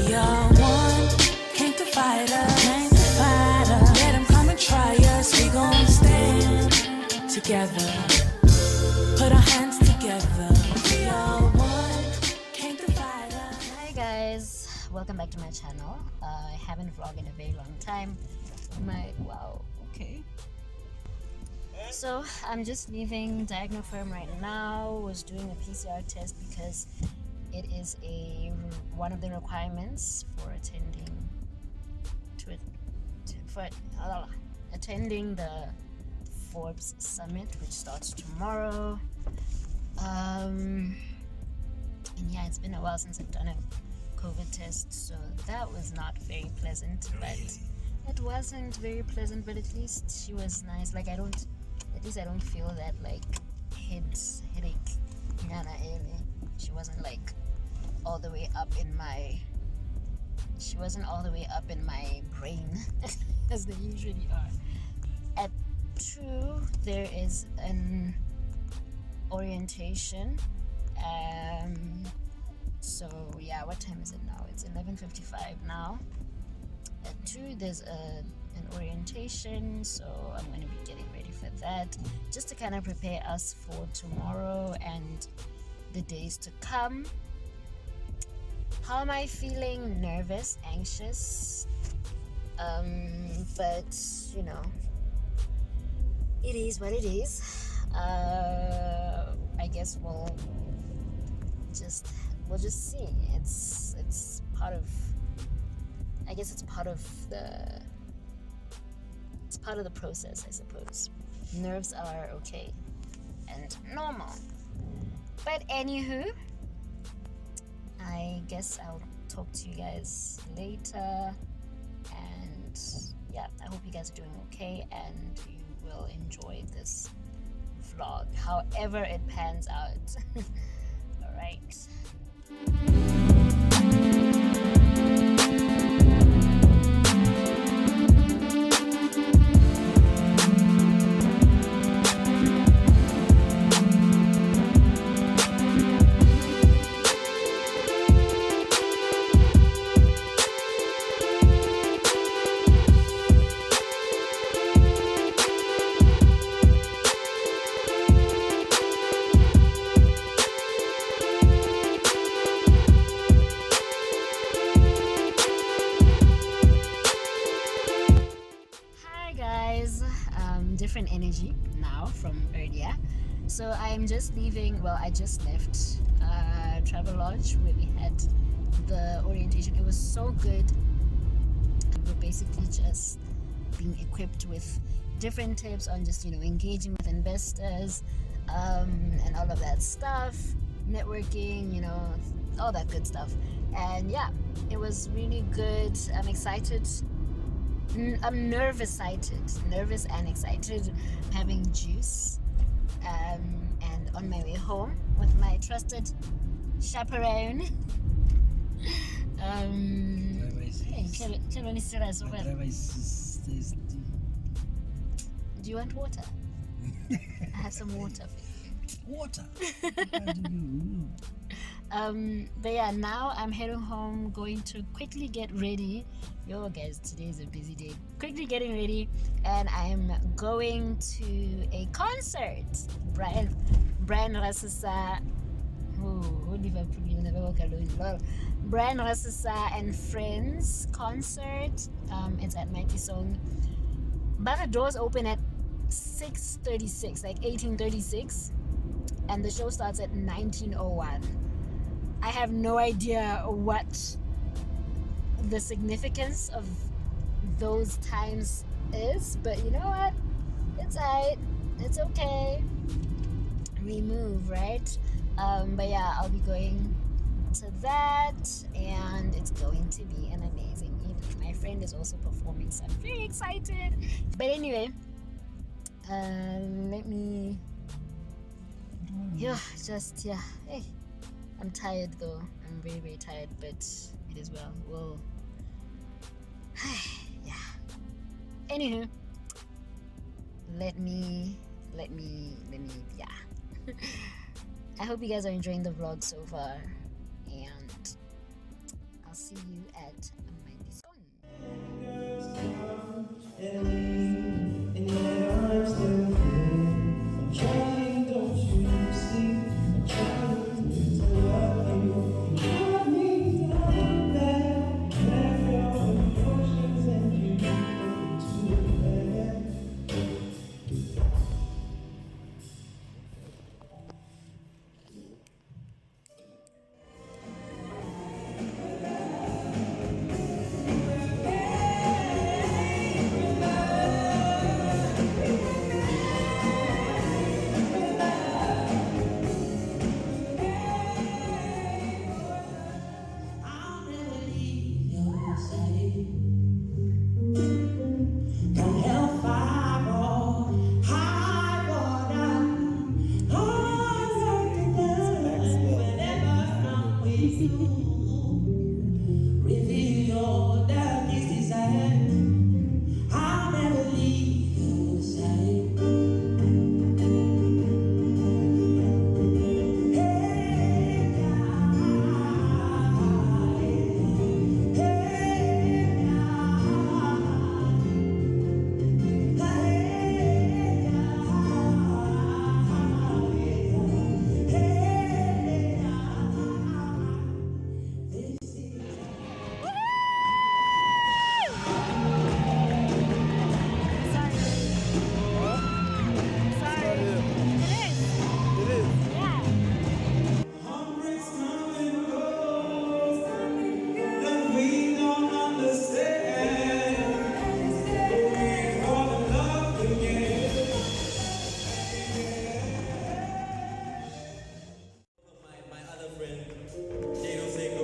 We are one, came to fight us. Let them come and try us. We gon' stand together. Put our hands together. We are one, came to fight us. Hi guys, welcome back to my channel. I haven't vlogged in a very long time. Okay. So I'm just leaving Diagonal Firm right now. Was doing a PCR test because it is one of the requirements for attending the Forbes summit, which starts tomorrow. And yeah, it's been a while since I've done a COVID test, so that was not very pleasant. But it wasn't very pleasant, but at least she was nice. Like I don't feel that like headache. She wasn't like all the way up in my brain as they usually are. At 2 there is an orientation. So yeah, what time is it now? It's 11:55 now. At 2 there's an orientation, so I'm going to be getting ready for that, just to kind of prepare us for tomorrow and the days to come. How am I feeling? Nervous, anxious, but you know, it is what it is. I guess we'll just see. It's part of, I guess it's part of the process, I suppose. Nerves are okay and normal. But anywho, I guess I'll talk to you guys later. And yeah, I hope you guys are doing okay and you will enjoy this vlog, however it pans out. All right. Different energy now from earlier. So I'm just leaving. Well, I just left Travel Lodge where we had the orientation. It was so good. We're basically just being equipped with different tips on just, you know, engaging with investors, and all of that stuff, networking, you know, all that good stuff. And yeah, it was really good. I'm excited. I'm nervous and excited. I'm having juice, and on my way home with my trusted chaperone. Do you want water? I have some water for you. Water? But yeah, now I'm heading home, going to quickly get ready. Yo guys, today is a busy day. Quickly getting ready, and I'm going to a concert. Brian Rasesa, Brian Rasesa and Friends concert. It's at Mighty Song. But the doors open at 6:36, like 18:36, and the show starts at 19:01. I have no idea what the significance of those times is, but you know what? It's alright. It's okay. We move, right? But yeah, I'll be going to that, and it's going to be an amazing evening. My friend is also performing, so I'm very excited. But anyway, let me. Hey. I'm tired though. I'm very, very tired, but it is well. Well, yeah. Anywho, let me, yeah. I hope you guys are enjoying the vlog so far, and I'll see you at Madison. And yet I'm still here. I'm trying, don't you see? I'm trying to love you. You love me down there. Left your emotions and you put it to bed. I'll never leave your side. From hellfire or high water, I'll recognize whenever I'm with you. Reveal your darkest desire. I'll never leave your side. Hey, Heartbreaks come and go, and we don't understand. We fall in love again. My other friend, Jado Seiko.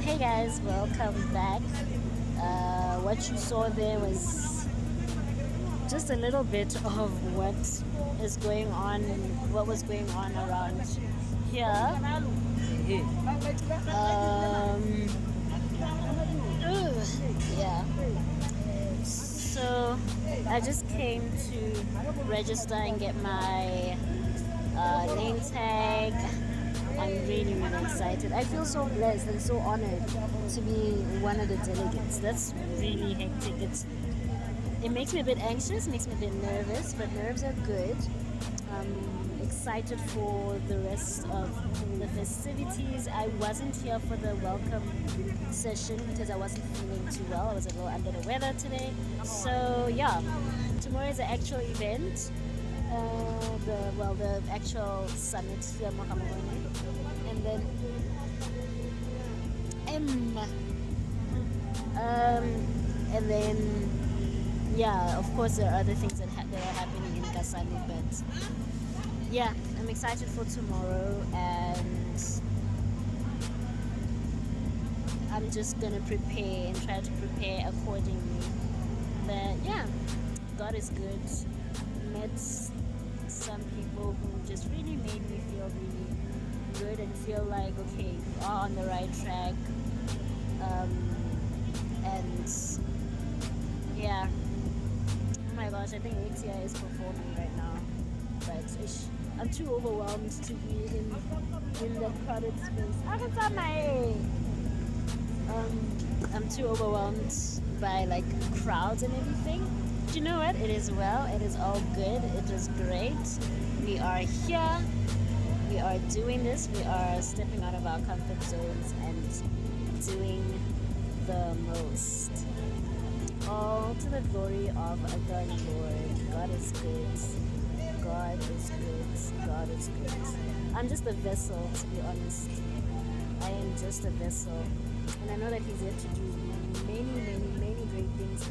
Hey guys, welcome back. What you saw there was just a little bit of what is going on, what was going on around here. Yeah. So I just came to register and get my name tag. I'm really, really excited. I feel so blessed and so honored to be one of the delegates. That's really hectic. It makes me a bit anxious, makes me a bit nervous, but nerves are good. I'm excited for the rest of the festivities. I wasn't here for the welcome session because I wasn't feeling too well. I was a little under the weather today. So yeah, tomorrow is the actual event. The actual summit here, and then and then yeah, of course there are other things that are happening in Kasane, but yeah, I'm excited for tomorrow, and I'm just gonna prepare and try to prepare accordingly. But yeah, God is good. Met some people who just really made me feel really good and feel like, okay, you are on the right track. And yeah, oh my gosh, I think ATI is performing right now, but I'm too overwhelmed to be in that crowded space. too overwhelmed by like crowds and everything. But you know what? It is well. It is all good. It is great. We are here. We are doing this. We are stepping out of our comfort zones and doing the most. All to the glory of the Lord. God is good. God is good. God is good. I'm just a vessel, to be honest. I am just a vessel. And I know that He's here to do many, many, many great things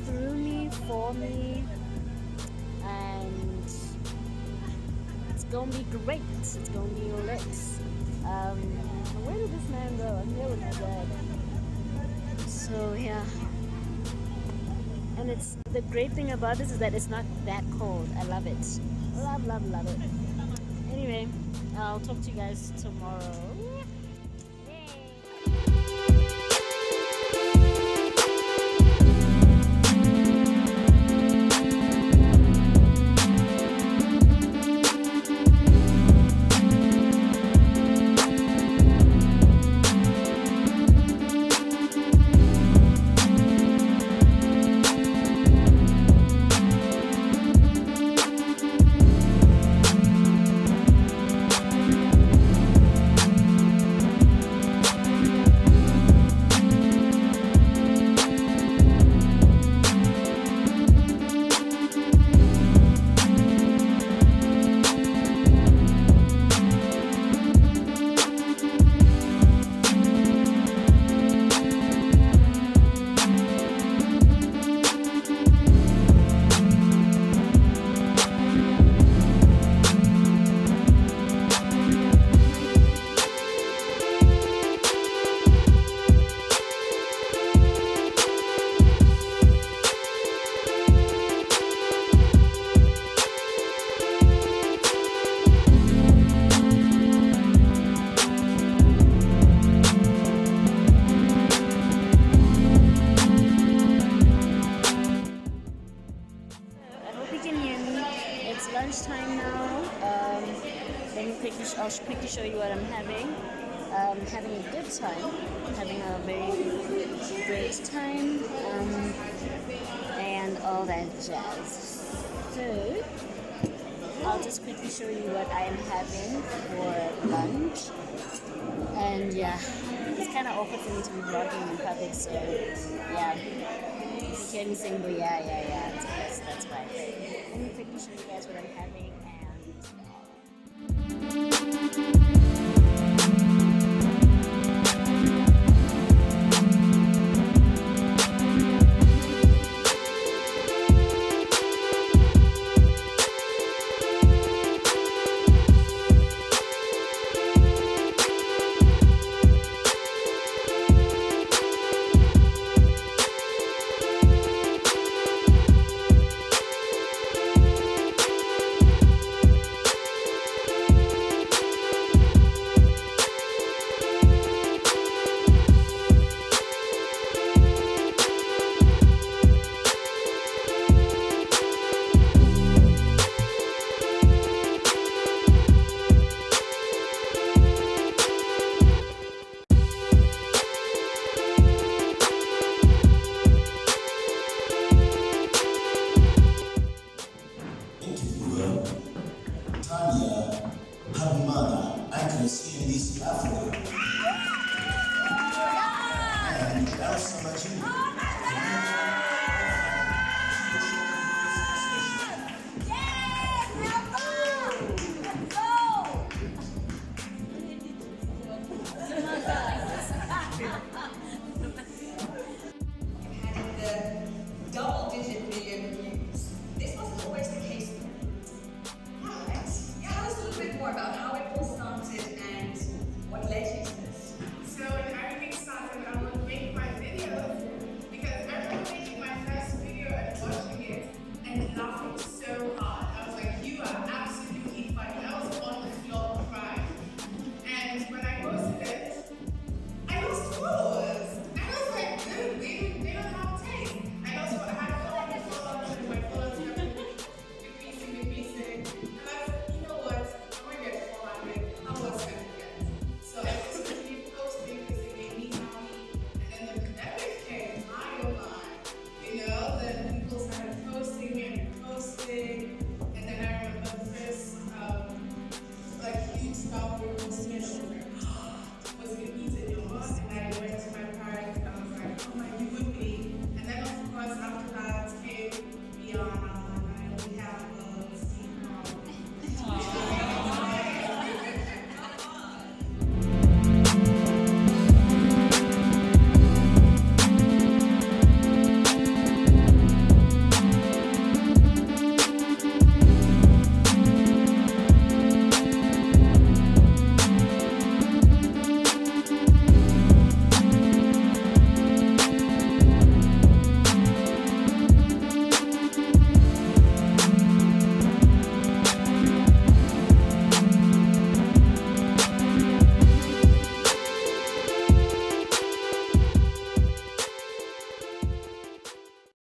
through me, for me. And it's gonna be great. It's gonna be lit. Where did this man go? I'm here with my dad. So yeah. And it's the great thing about this is that it's not that cold. I love it. Love, love, love it. Anyway, I'll talk to you guys tomorrow. Lunchtime now. I'll quickly show you what I'm having. Having a good time, having a very great time, and all that jazz. So I'll just quickly show you what I am having for lunch. And yeah, it's kind of awkward for me to be vlogging in public, so yeah. If you hear me saying, but yeah, that's why. Let me quickly show you guys what I'm having and